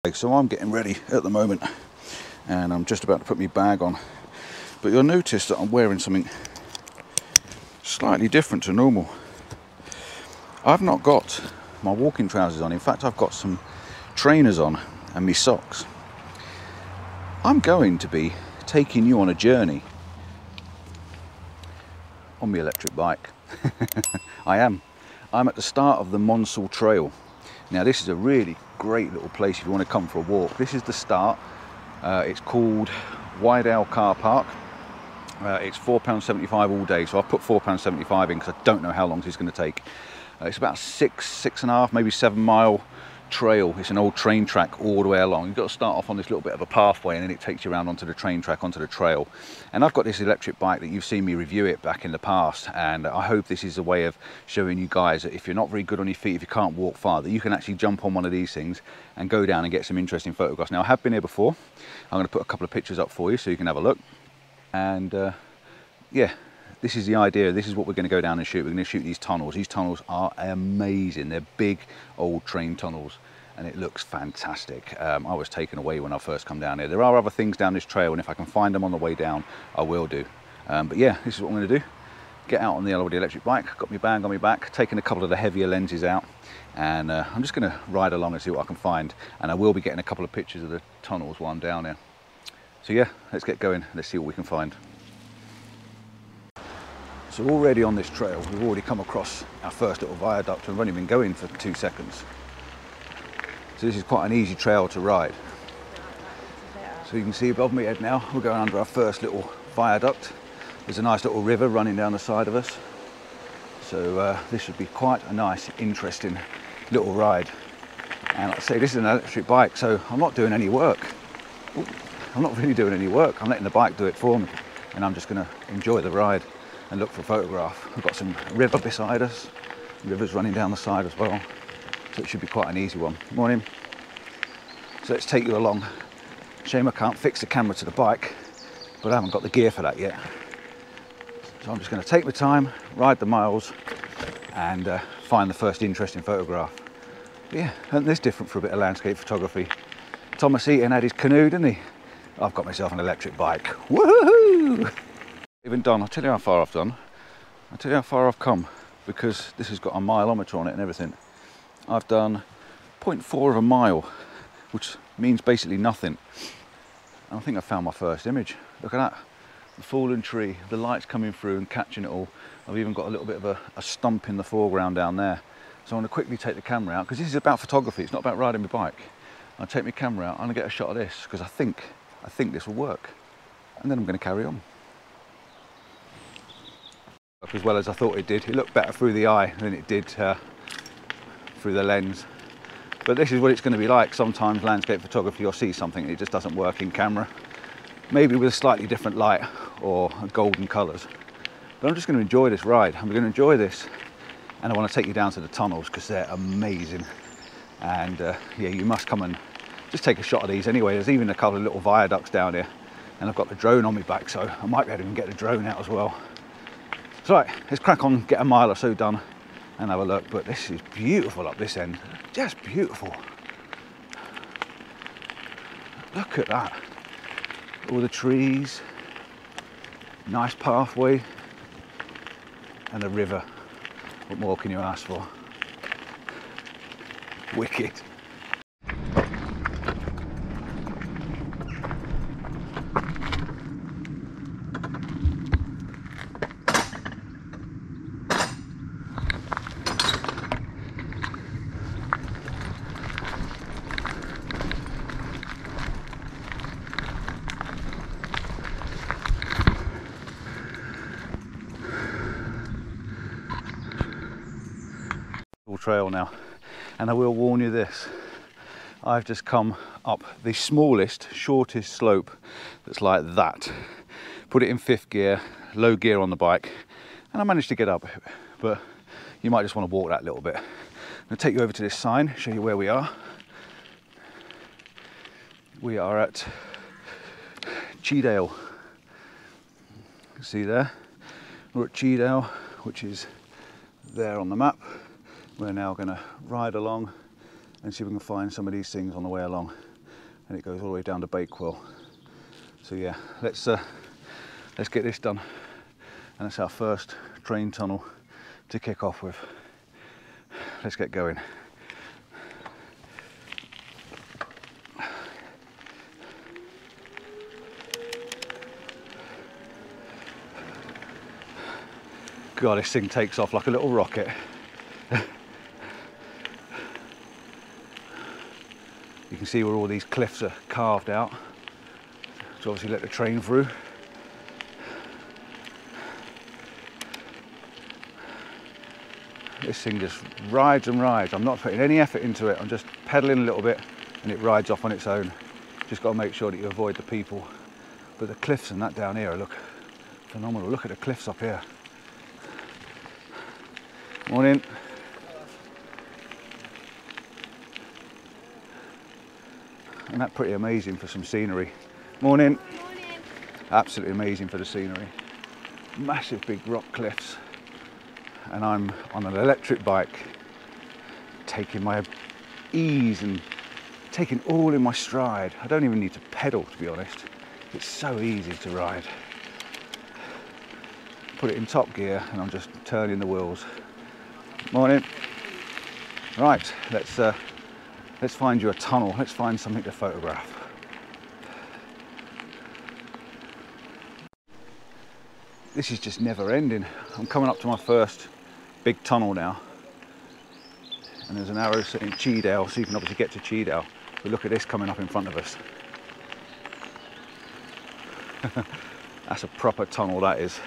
So I'm getting ready at the moment and I'm just about to put my bag on, but you'll notice that I'm wearing something slightly different to normal. I've not got my walking trousers on. In fact, I've got some trainers on and my socks. I'm going to be taking you on a journey on my electric bike. I'm at the start of the Monsal trail. Now this is a really great little place if you want to come for a walk. This is the start. It's called Whitehall Car Park. It's £4.75 all day, so I've put £4.75 in because I don't know how long this is going to take. It's about 6.5, maybe 7 mile trail. It's an old train track all the way along. You've got to start off on this little bit of a pathway and then it takes you around onto the train track, onto the trail. And I've got this electric bike that you've seen me review it back in the past, and I hope this is a way of showing you guys that if you're not very good on your feet, if you can't walk far, that you can actually jump on one of these things and go down and get some interesting photographs. Now I have been here before. I'm going to put a couple of pictures up for you so you can have a look. And yeah, this is the idea. This is what we're going to go down and shoot. We're going to shoot these tunnels. These tunnels are amazing. They're big old train tunnels and it looks fantastic. I was taken away when I first come down here. There are other things down this trail, and if I can find them on the way down, I will do. But yeah, this is what I'm going to do. Get out on the electric bike, got my bag on my back, taking a couple of the heavier lenses out, and I'm just going to ride along and see what I can find. And I will be getting a couple of pictures of the tunnels while I'm down here. So yeah, let's get going. Let's see what we can find. So already on this trail, we've already come across our first little viaduct, and we've only been going for 2 seconds. So this is quite an easy trail to ride. So you can see above my head now, we're going under our first little viaduct. There's a nice little river running down the side of us. So this should be quite a nice, interesting little ride. And like I say, this is an electric bike, so I'm not doing any work. Ooh, I'm not really doing any work. I'm letting the bike do it for me. And I'm just gonna enjoy the ride and look for a photograph. We've got some river beside us. The river's running down the side as well. So it should be quite an easy one. Morning. So let's take you along. Shame I can't fix the camera to the bike, but I haven't got the gear for that yet. So I'm just going to take my time, ride the miles, and find the first interesting photograph. But yeah, isn't this different for a bit of landscape photography? Thomas Eaton had his canoe, didn't he? I've got myself an electric bike. Woohoo! Even done. I'll tell you how far I've done. I'll tell you how far I've come, because this has got a mileometer on it and everything. I've done 0.4 of a mile, which means basically nothing. And I think I found my first image. Look at that, the fallen tree, the light's coming through and catching it all. I've even got a little bit of a stump in the foreground down there. So I'm going to quickly take the camera out, because this is about photography, it's not about riding my bike. I'll take my camera out, I'm going to get a shot of this, because I think this will work. And then I'm going to carry on. As well as I thought it did. It looked better through the eye than it did through the lens. But this is what it's going to be like. Sometimes landscape photography, you'll see something and it just doesn't work in camera. Maybe with a slightly different light or golden colours. But I'm just going to enjoy this ride. I'm going to enjoy this, and I want to take you down to the tunnels because they're amazing. And yeah, you must come and just take a shot of these anyway. There's even a couple of little viaducts down here, and I've got the drone on my back, so I might be able to even get the drone out as well. So right, let's crack on, get a mile or so done and have a look. But this is beautiful up this end, just beautiful. Look at that, all the trees, nice pathway, and a river. What more can you ask for? Wicked. Trail now, and I will warn you this, I've just come up the smallest, shortest slope that's like that, put it in 5th gear, low gear on the bike, and I managed to get up, but you might just want to walk that little bit. I'm going to take you over to this sign, show you where we are. We are at Cheadale. You can see there, we're at Cheadale, which is there on the map. We're now going to ride along and see if we can find some of these things on the way along. and it goes all the way down to Bakewell. So yeah, let's get this done, and that's our first train tunnel to kick off with. Let's get going. God, this thing takes off like a little rocket. You can see where all these cliffs are carved out to obviously let the train through. This thing just rides and rides. I'm not putting any effort into it. I'm just pedaling a little bit and it rides off on its own. Just got to make sure that you avoid the people. But the cliffs and that down here look phenomenal. Look at the cliffs up here. Morning. Isn't that pretty amazing for some scenery? Morning. Morning. Absolutely amazing for the scenery. Massive big rock cliffs. And I'm on an electric bike, taking my ease and taking all in my stride. I don't even need to pedal, to be honest. It's so easy to ride. Put it in top gear and I'm just turning the wheels. Morning. Right, let's find you a tunnel. Let's find something to photograph. This is just never ending. I'm coming up to my first big tunnel now. And there's an arrow saying Cheadale, so you can obviously get to Cheadale. But look at this coming up in front of us. That's a proper tunnel, that is.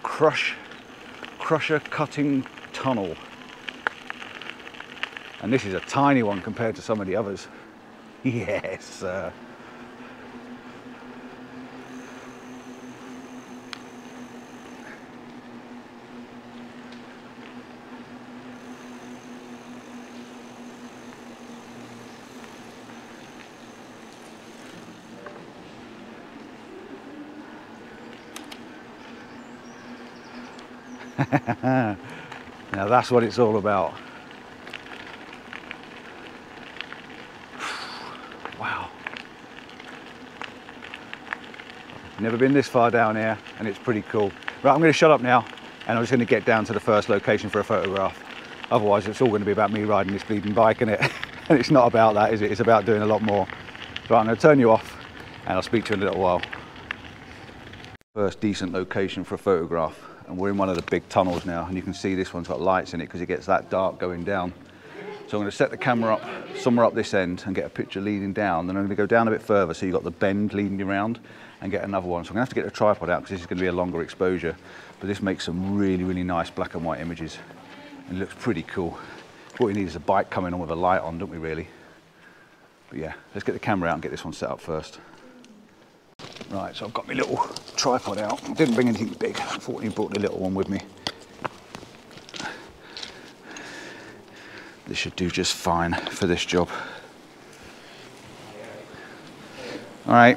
Crusher cutting tunnel. And this is a tiny one compared to some of the others. Yes. Now that's what it's all about. Wow. Never been this far down here and it's pretty cool. Right, I'm going to shut up now and I'm just going to get down to the first location for a photograph. Otherwise it's all going to be about me riding this bleeding bike, innit? And it's not about that, is it? It's about doing a lot more. So I'm going to turn you off and I'll speak to you in a little while. First decent location for a photograph. And we're in one of the big tunnels now, and you can see this one's got lights in it because it gets that dark going down. So I'm going to set the camera up somewhere up this end and get a picture leading down. Then I'm going to go down a bit further so you've got the bend leading around and get another one. So I'm going to have to get the tripod out because this is going to be a longer exposure. But this makes some really, really nice black and white images. And it looks pretty cool. What we need is a bike coming on with a light on, don't we really? But yeah, let's get the camera out and get this one set up first. Right, so I've got my little tripod out. I didn't bring anything big. Unfortunately, I brought the little one with me. This should do just fine for this job. All right.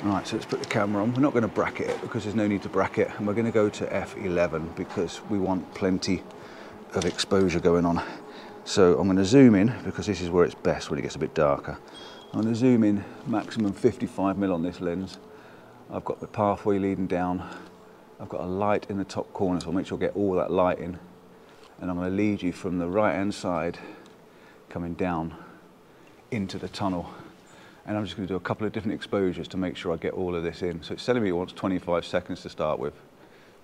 Right, so let's put the camera on. We're not going to bracket it because there's no need to bracket. And we're going to go to f11 because we want plenty of exposure going on. So I'm going to zoom in because this is where it's best when it gets a bit darker. I'm going to zoom in maximum 55mm on this lens. I've got the pathway leading down. I've got a light in the top corner, so I'll make sure I get all that light in. And I'm going to lead you from the right hand side coming down into the tunnel. And I'm just going to do a couple of different exposures to make sure I get all of this in. So it's telling me it wants 25 seconds to start with,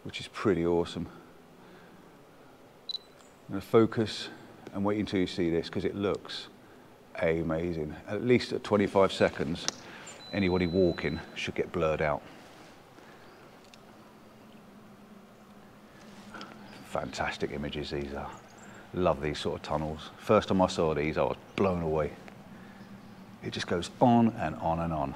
which is pretty awesome. I'm going to focus and wait until you see this because it looks amazing. At least at 25 seconds, anybody walking should get blurred out. Fantastic images these are. Love these sort of tunnels. First time I saw these, I was blown away. It just goes on and on and on.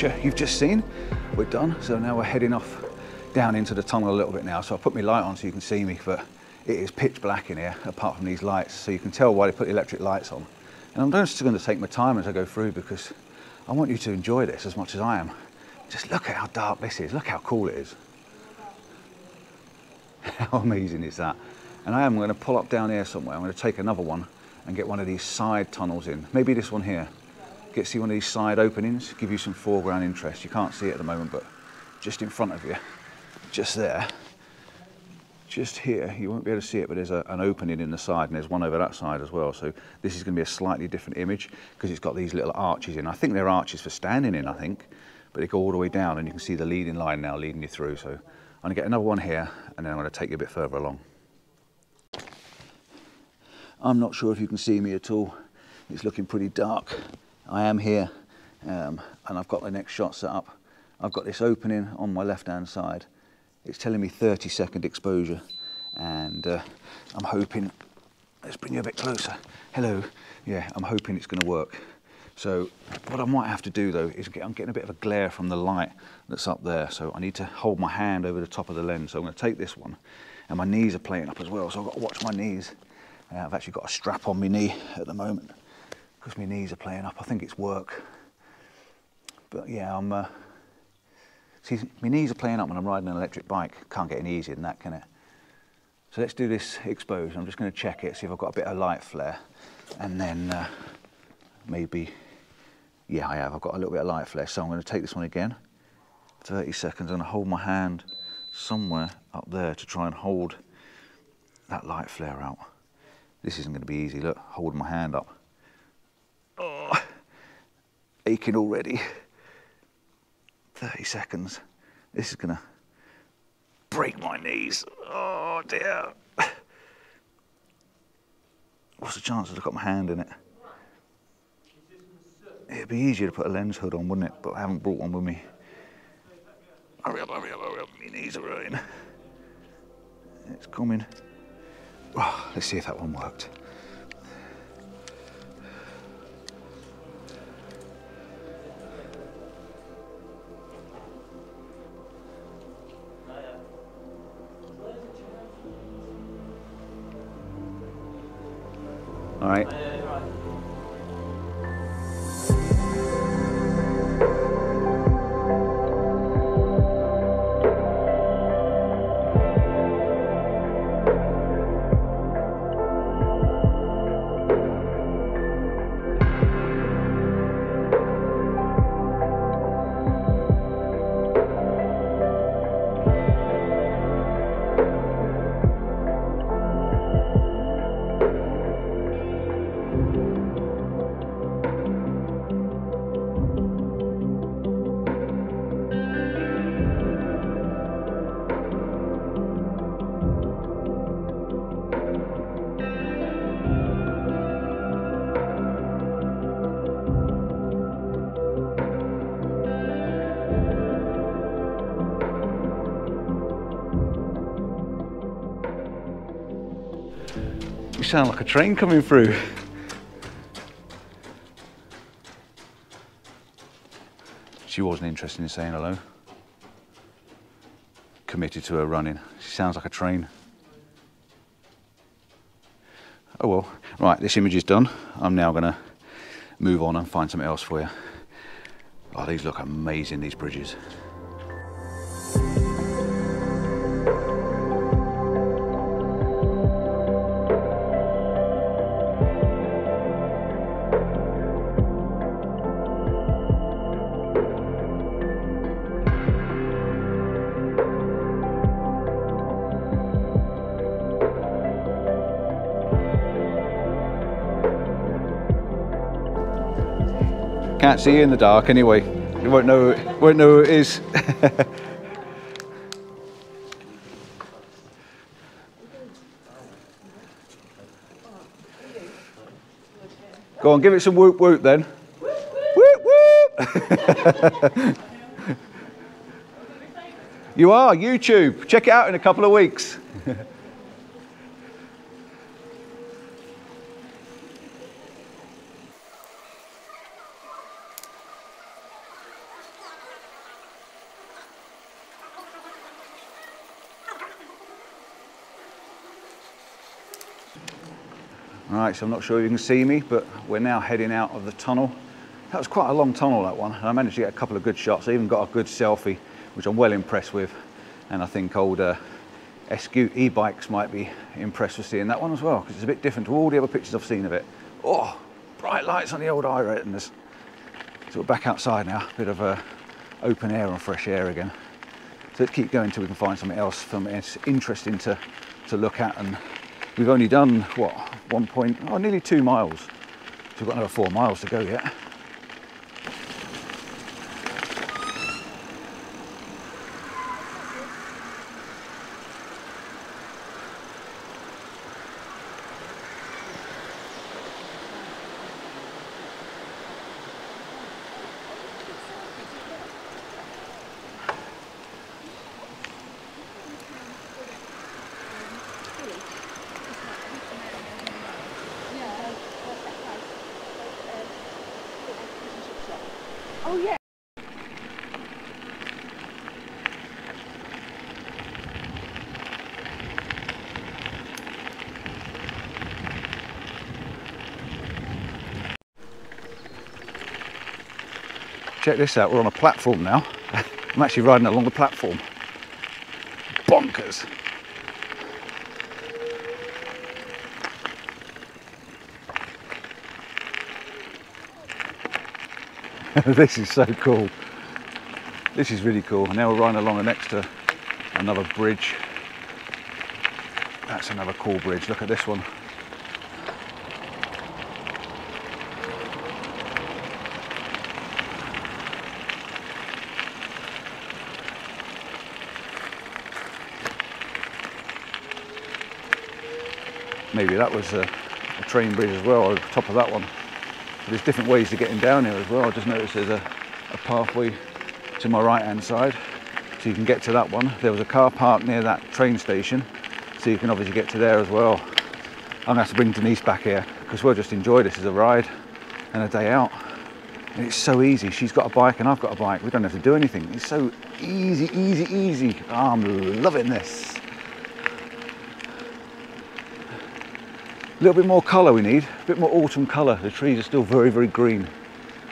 which you've just seen. We're done, so now we're heading off down into the tunnel a little bit now. So I'll put my light on so you can see me, but it is pitch black in here apart from these lights, so you can tell why they put the electric lights on. And I'm just going to take my time as I go through because I want you to enjoy this as much as I am. Just look at how dark this is, look how cool it is. How amazing is that? And I am going to pull up down here somewhere. I'm going to take another one and get one of these side tunnels in. Maybe this one here. See one of these side openings, give you some foreground interest. You can't see it at the moment, but just in front of you, just there, just here, you won't be able to see it, but there's an opening in the side, and there's one over that side as well. So this is going to be a slightly different image because it's got these little arches in. I think they're arches for standing in, I think, but they go all the way down, and you can see the leading line now leading you through. So I'm going to get another one here, and then I'm going to take you a bit further along. I'm not sure if you can see me at all. It's looking pretty dark. I am here, and I've got the next shot set up. I've got this opening on my left-hand side. It's telling me 30-second exposure, and I'm hoping, let's bring you a bit closer. Hello. Yeah, I'm hoping it's going to work. So what I might have to do though is I'm getting a bit of a glare from the light that's up there, so I need to hold my hand over the top of the lens. So I'm going to take this one, and my knees are playing up as well, so I've got to watch my knees. I've actually got a strap on my knee at the moment because my knees are playing up. I think it's work, but yeah, see, my knees are playing up when I'm riding an electric bike. Can't get any easier than that, can it? So let's do this exposure. I'm just going to check it, see if I've got a bit of light flare, and then maybe, yeah, I have. I've got a little bit of light flare, so I'm going to take this one again. 30 seconds. I'm going to hold my hand somewhere up there to try and hold that light flare out. This isn't going to be easy. Look, holding my hand up. Oh, aching already. 30 seconds. This is going to break my knees. Oh dear. What's the chances I've got my hand in it? It'd be easier to put a lens hood on, wouldn't it? But I haven't brought one with me. Hurry up, hurry up, hurry up. My knees are hurting. It's coming. Oh, let's see if that one worked. All right. You sound like a train coming through. She wasn't interested in saying hello. Committed to her running. She sounds like a train. Oh well, right, this image is done. I'm now gonna move on and find something else for you. Oh, these look amazing, these bridges. Can't see you in the dark anyway. You won't know who it is. Go on, give it some whoop whoop then. Whoop whoop. You are, YouTube. Check it out in a couple of weeks. All right, so I'm not sure you can see me, but we're now heading out of the tunnel. That was quite a long tunnel, that one, and I managed to get a couple of good shots. I even got a good selfie, which I'm well impressed with, and I think old Escute e-bikes might be impressed with seeing that one as well, because it's a bit different to all the other pictures I've seen of it. Oh, bright lights on the old eye retinas. So we're back outside now, a bit of open air and fresh air again. So let's keep going until we can find something else, something interesting to look at. And we've only done, what, nearly 2 miles. So we've got another 4 miles to go yet. Oh yeah. Check this out, we're on a platform now. I'm actually riding along the platform. Bonkers. This is so cool. This is really cool. Now we're riding along next to another bridge. That's another cool bridge. Look at this one. Maybe that was a train bridge as well, over the top of that one. But there's different ways of getting down here as well. I just noticed there's a pathway to my right hand side, so you can get to that one. There was a car park near that train station, so you can obviously get to there as well. I'm going to have to bring Denise back here, because we'll just enjoy this as a ride and a day out. And it's so easy. She's got a bike and I've got a bike. We don't have to do anything. It's so easy, easy, easy. Oh, I'm loving this. A little bit more colour we need, a bit more autumn colour. The trees are still very, very green.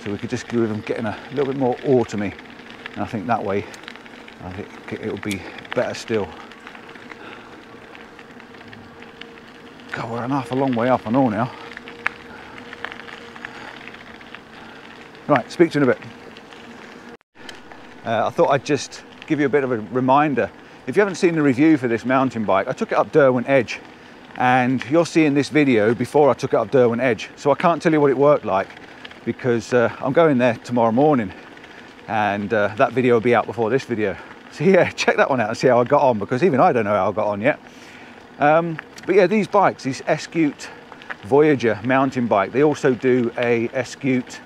So we could just do with them getting a little bit more autumny. And I think that way, I think it'll be better still. God, we're a long way up and all now. Right, speak to you in a bit. I thought I'd just give you a bit of a reminder. If you haven't seen the review for this mountain bike, I took it up Derwent Edge. And you're seeing this video before I took it up Derwent Edge, so I can't tell you what it worked like, because I'm going there tomorrow morning, and that video will be out before this video. So yeah, check that one out and see how I got on, because even I don't know how I got on yet. But yeah, these bikes, this Escute Voyager mountain bike, they also do a Escute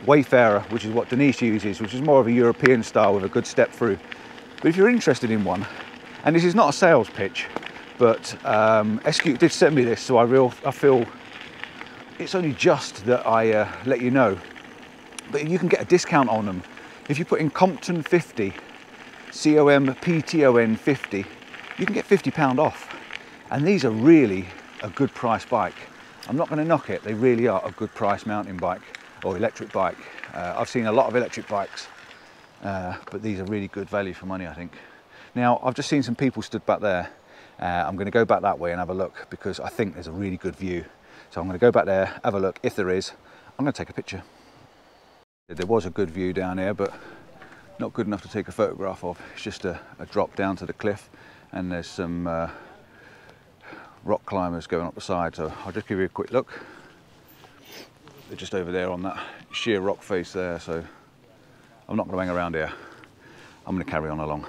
Wayfarer, which is what Denise uses, which is more of a European style with a good step through. But if you're interested in one, and this is not a sales pitch, but Escute did send me this, so I feel it's only just that I let you know. But you can get a discount on them. If you put in Compton 50, COMPTON 50, you can get £50 off. And these are really a good price bike. I'm not going to knock it, they really are a good price mountain bike or electric bike. I've seen a lot of electric bikes, but these are really good value for money, I think. Now, I've just seen some people stood back there. I'm going to go back that way and have a look, because I think there's a really good view. So I'm going to go back there, have a look. If there is, I'm going to take a picture. There was a good view down here, but not good enough to take a photograph of. It's just a drop down to the cliff, and there's some rock climbers going up the side. So I'll just give you a quick look. They're just over there on that sheer rock face there. So I'm not going to hang around here. I'm going to carry on along.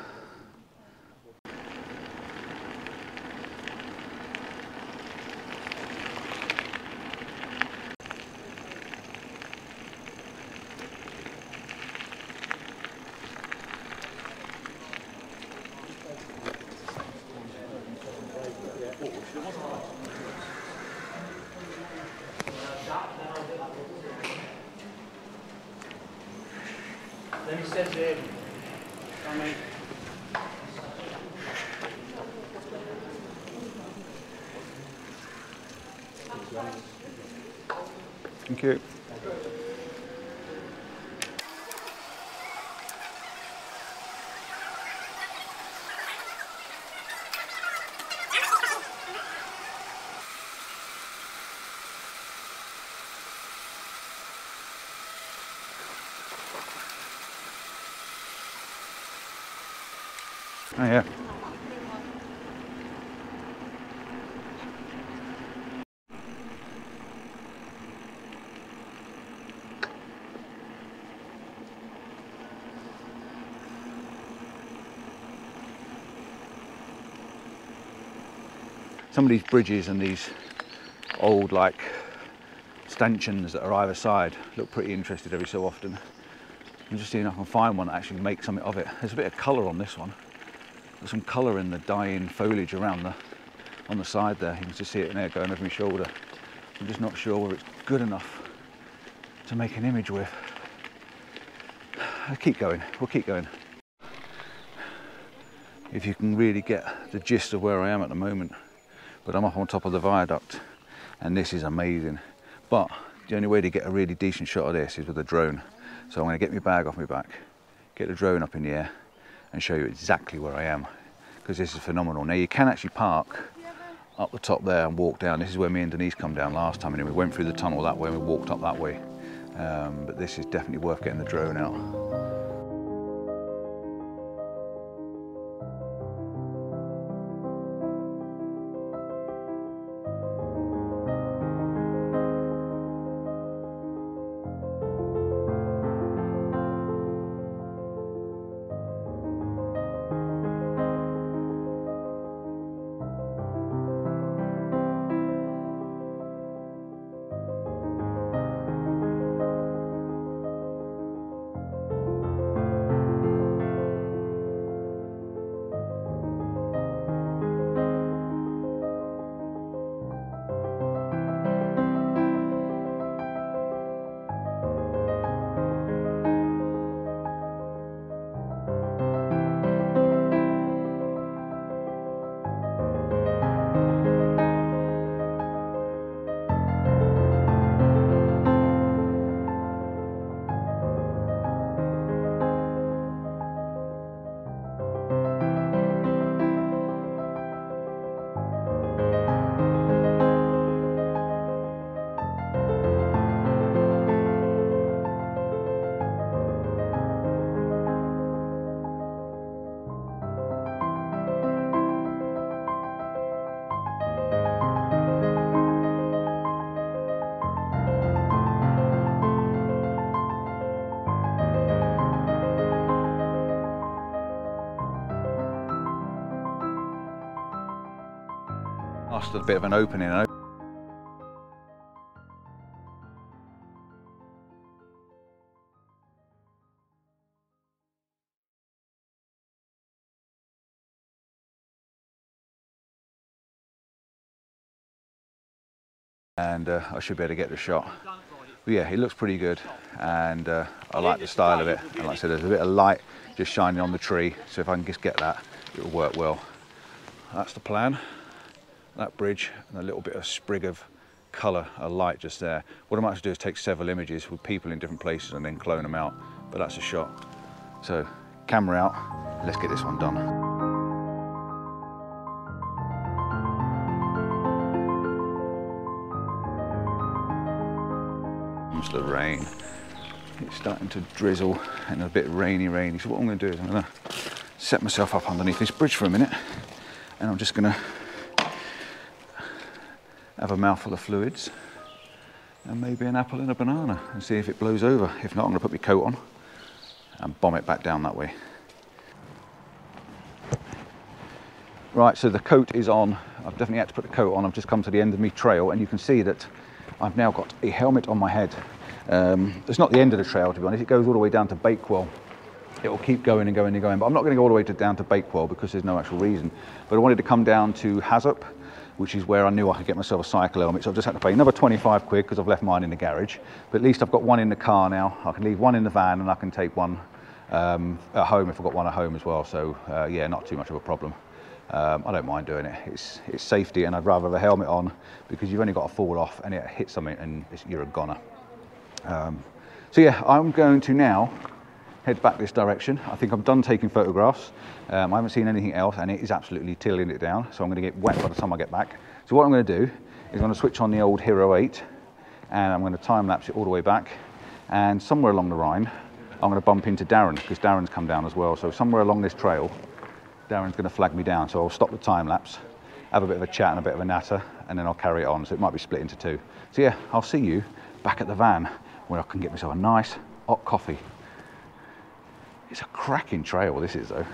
Then he said to him, I mean, Thank you. Oh yeah. Some of these bridges and these old like stanchions that are either side look pretty interesting every so often. I'm just seeing if I can find one that actually makes something of it. There's a bit of colour on this one. There's some colour in the dying foliage around on the side there. You can just see it in there going over my shoulder. I'm just not sure whether it's good enough to make an image with. I'll keep going, we'll keep going. If you can really get the gist of where I am at the moment. But I'm up on top of the viaduct and this is amazing. But the only way to get a really decent shot of this is with a drone. So I'm going to get my bag off my back, get the drone up in the air and show you exactly where I am, because this is phenomenal. Now you can actually park up the top there and walk down. This is where me and Denise come down last time, and we went through the tunnel that way and we walked up that way. But this is definitely worth getting the drone out. Lost a bit of an opening. And I should be able to get the shot. But yeah, it looks pretty good, and I like the style of it. And like I said, there's a bit of light just shining on the tree, so if I can just get that, it'll work well. That's the plan. That bridge and a little bit of sprig of colour, a light just there. What I might have to do is take several images with people in different places and then clone them out, but that's a shot. So camera out, let's get this one done. Comes the rain. It's starting to drizzle and a bit rainy. So what I'm going to do is I'm going to set myself up underneath this bridge for a minute, and I'm just going to have a mouthful of fluids and maybe an apple and a banana and see if it blows over. If not, I'm going to put my coat on and bomb it back down that way. Right, so the coat is on. I've definitely had to put the coat on. I've just come to the end of my trail, and you can see that I've now got a helmet on my head. It's not the end of the trail, to be honest. It goes all the way down to Bakewell. It will keep going and going and going, but I'm not going to go all the way down to Bakewell because there's no actual reason. But I wanted to come down to Hazup, which is where I knew I could get myself a cycle helmet. So I've just had to pay another 25 quid because I've left mine in the garage. But at least I've got one in the car now. I can leave one in the van and I can take one at home if I've got one at home as well. So yeah, not too much of a problem. I don't mind doing it. It's safety, and I'd rather have a helmet on because you've only got to fall off and it hits something and you're a goner. So yeah, I'm going to now head back this direction. I think I'm done taking photographs. I haven't seen anything else, and it is absolutely tilling it down. So I'm going to get wet by the time I get back. So what I'm going to do is I'm going to switch on the old Hero 8, and I'm going to time lapse it all the way back. And somewhere along the Rhine, I'm going to bump into Darren, because Darren's come down as well. So somewhere along this trail, Darren's going to flag me down. So I'll stop the time lapse, have a bit of a chat and a bit of a natter, and then I'll carry it on. So it might be split into two. So yeah, I'll see you back at the van where I can get myself a nice hot coffee. It's a cracking trail, this is though.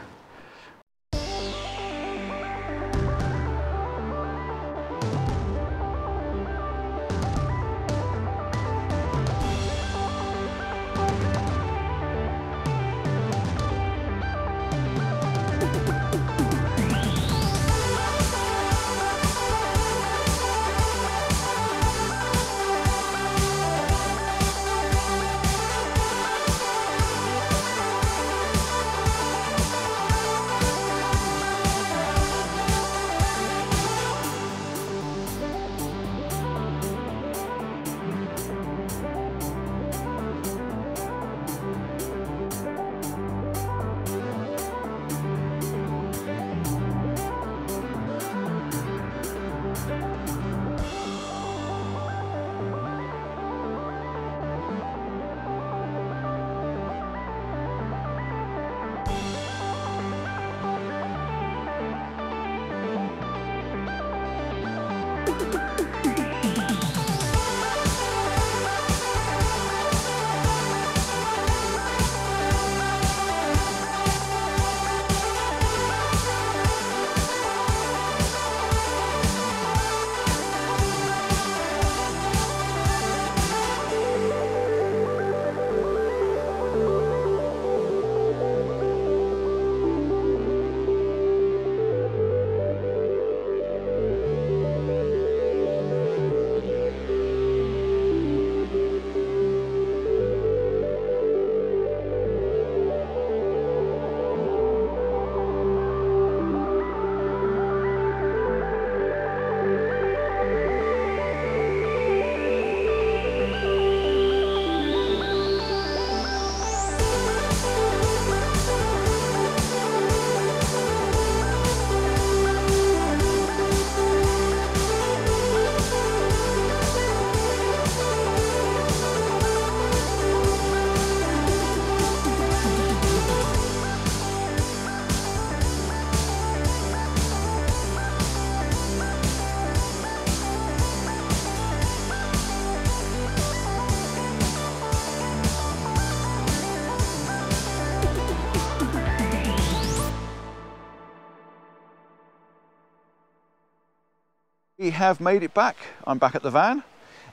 We have made it back. I'm back at the van,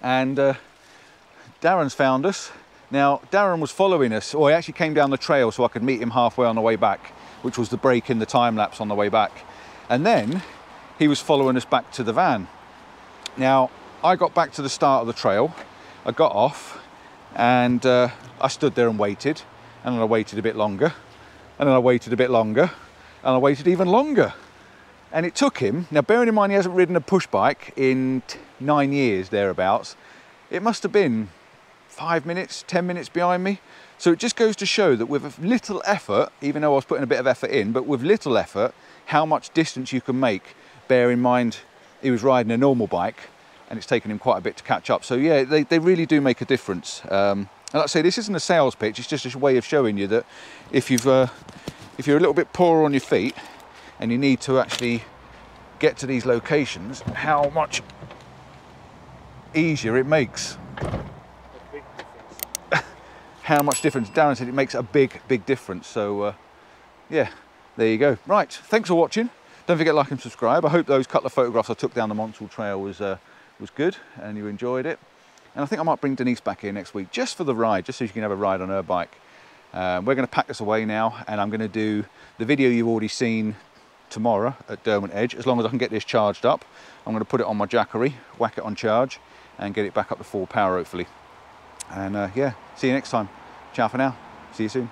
and Darren's found us. Now, Darren was following us, or he actually came down the trail so I could meet him halfway on the way back, which was the break in the time lapse on the way back. And then he was following us back to the van. Now, I got back to the start of the trail, I got off, and I stood there and waited, and then I waited a bit longer, and then I waited a bit longer, and I waited even longer. And it took him, now bearing in mind he hasn't ridden a push bike in 9 years thereabouts, it must have been 5 minutes, 10 minutes behind me. So it just goes to show that with little effort, even though I was putting a bit of effort in, but with little effort, how much distance you can make. Bear in mind he was riding a normal bike and it's taken him quite a bit to catch up. So yeah, they really do make a difference. And like I say, this isn't a sales pitch, it's just a way of showing you that if you're a little bit poorer on your feet, and you need to actually get to these locations, how much easier it makes. How much difference. Darren said it makes a big difference. So yeah, there you go. Right, thanks for watching. Don't forget to like and subscribe. I hope those couple of photographs I took down the Monsal trail was good and you enjoyed it. And I think I might bring Denise back here next week just for the ride, just so she can have a ride on her bike. We're going to pack this away now, and I'm going to do the video you've already seen tomorrow at Derwent Edge. As long as I can get this charged up, I'm going to put it on my Jackery, whack it on charge, and get it back up to full power hopefully. And yeah, see you next time. Ciao for now. See you soon.